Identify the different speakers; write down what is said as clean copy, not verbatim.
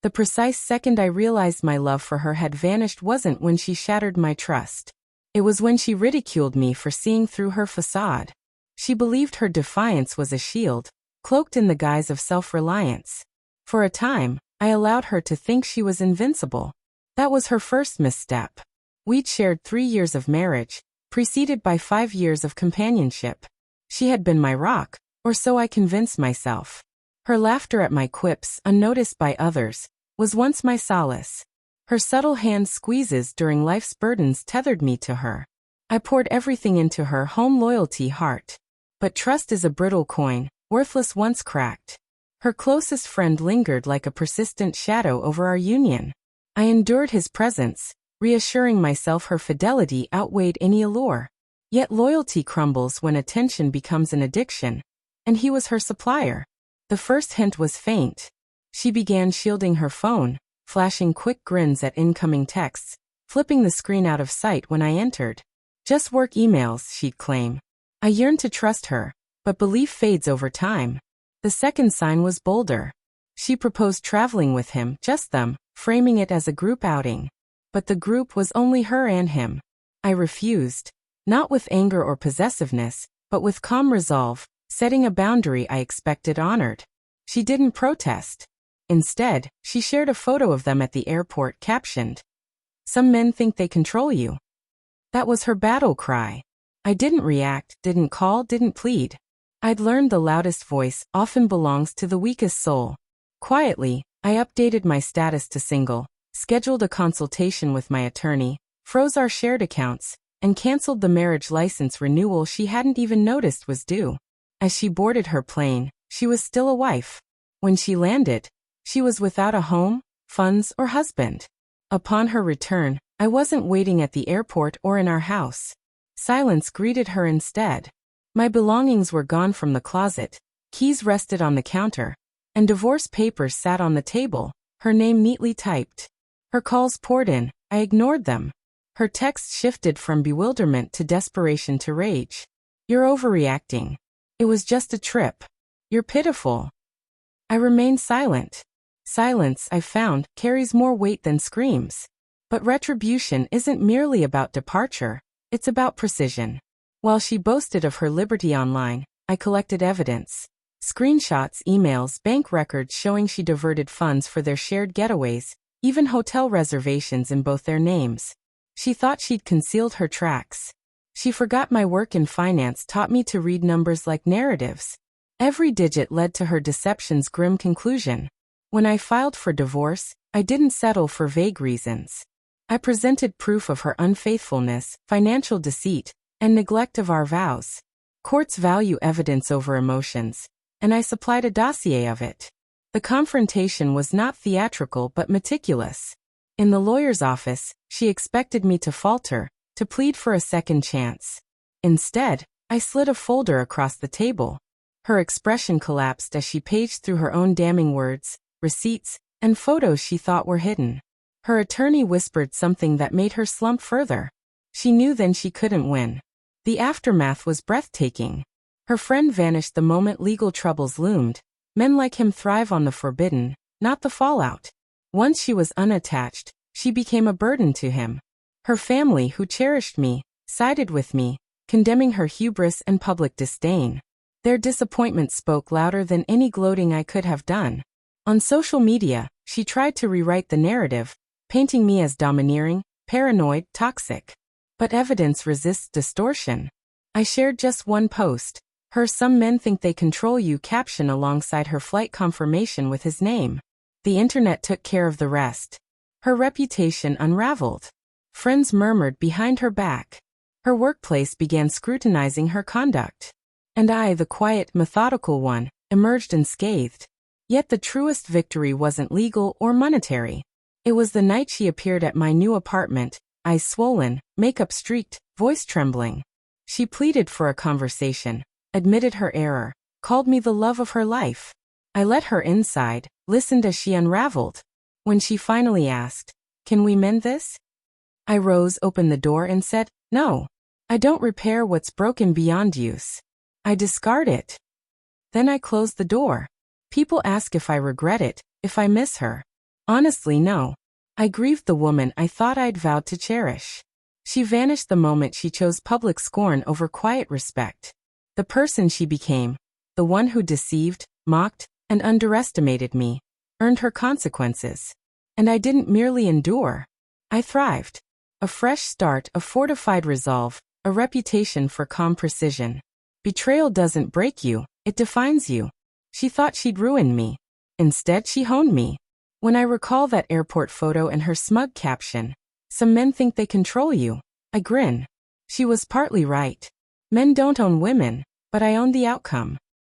Speaker 1: The precise second I realized my love for her had vanished wasn't when she shattered my trust. It was when she ridiculed me for seeing through her facade. She believed her defiance was a shield, cloaked in the guise of self-reliance. For a time, I allowed her to think she was invincible. That was her first misstep. We'd shared 3 years of marriage, preceded by 5 years of companionship. She had been my rock, or so I convinced myself. Her laughter at my quips, unnoticed by others, was once my solace. Her subtle hand squeezes during life's burdens tethered me to her. I poured everything into her home loyalty heart. But trust is a brittle coin, worthless once cracked. Her closest friend lingered like a persistent shadow over our union. I endured his presence, reassuring myself her fidelity outweighed any allure. Yet loyalty crumbles when attention becomes an addiction. And he was her supplier. The first hint was faint. She began shielding her phone, flashing quick grins at incoming texts, flipping the screen out of sight when I entered. Just work emails, she'd claim. I yearned to trust her, but belief fades over time. The second sign was bolder. She proposed traveling with him, just them, framing it as a group outing. But the group was only her and him. I refused, not with anger or possessiveness, but with calm resolve, setting a boundary I expected honored. She didn't protest. Instead, she shared a photo of them at the airport captioned, "Some men think they control you." That was her battle cry. I didn't react, didn't call, didn't plead. I'd learned the loudest voice often belongs to the weakest soul. Quietly, I updated my status to single, scheduled a consultation with my attorney, froze our shared accounts, and canceled the marriage license renewal she hadn't even noticed was due. As she boarded her plane, she was still a wife. When she landed, she was without a home, funds, or husband. Upon her return, I wasn't waiting at the airport or in our house. Silence greeted her instead. My belongings were gone from the closet, keys rested on the counter, and divorce papers sat on the table, her name neatly typed. Her calls poured in, I ignored them. Her texts shifted from bewilderment to desperation to rage. "You're overreacting. It was just a trip. You're pitiful." I remained silent. Silence, I found, carries more weight than screams. But retribution isn't merely about departure. It's about precision. While she boasted of her liberty online, I collected evidence. Screenshots, emails, bank records showing she diverted funds for their shared getaways, even hotel reservations in both their names. She thought she'd concealed her tracks. She forgot my work in finance taught me to read numbers like narratives. Every digit led to her deception's grim conclusion. When I filed for divorce, I didn't settle for vague reasons. I presented proof of her unfaithfulness, financial deceit, and neglect of our vows. Courts value evidence over emotions, and I supplied a dossier of it. The confrontation was not theatrical but meticulous. In the lawyer's office, she expected me to falter, to plead for a second chance. Instead, I slid a folder across the table. Her expression collapsed as she paged through her own damning words, receipts, and photos she thought were hidden. Her attorney whispered something that made her slump further. She knew then she couldn't win. The aftermath was breathtaking. Her friend vanished the moment legal troubles loomed. Men like him thrive on the forbidden, not the fallout. Once she was unattached, she became a burden to him. Her family, who cherished me, sided with me, condemning her hubris and public disdain. Their disappointment spoke louder than any gloating I could have done. On social media, she tried to rewrite the narrative, painting me as domineering, paranoid, toxic. But evidence resists distortion. I shared just one post, her "Some men think they control you" caption alongside her flight confirmation with his name. The internet took care of the rest. Her reputation unraveled. Friends murmured behind her back. Her workplace began scrutinizing her conduct. And I, the quiet, methodical one, emerged unscathed. Yet the truest victory wasn't legal or monetary. It was the night she appeared at my new apartment, eyes swollen, makeup streaked, voice trembling. She pleaded for a conversation, admitted her error, called me the love of her life. I let her inside, listened as she unraveled. When she finally asked, "Can we mend this?" I rose, opened the door, and said, "No. I don't repair what's broken beyond use. I discard it." Then I closed the door. People ask if I regret it, if I miss her. Honestly, no. I grieved the woman I thought I'd vowed to cherish. She vanished the moment she chose public scorn over quiet respect. The person she became, the one who deceived, mocked, and underestimated me, earned her consequences. And I didn't merely endure. I thrived. A fresh start, a fortified resolve, a reputation for calm precision. Betrayal doesn't break you, it defines you. She thought she'd ruin me. Instead, she honed me. When I recall that airport photo and her smug caption, "Some men think they control you," I grin. She was partly right. Men don't own women, but I own the outcome.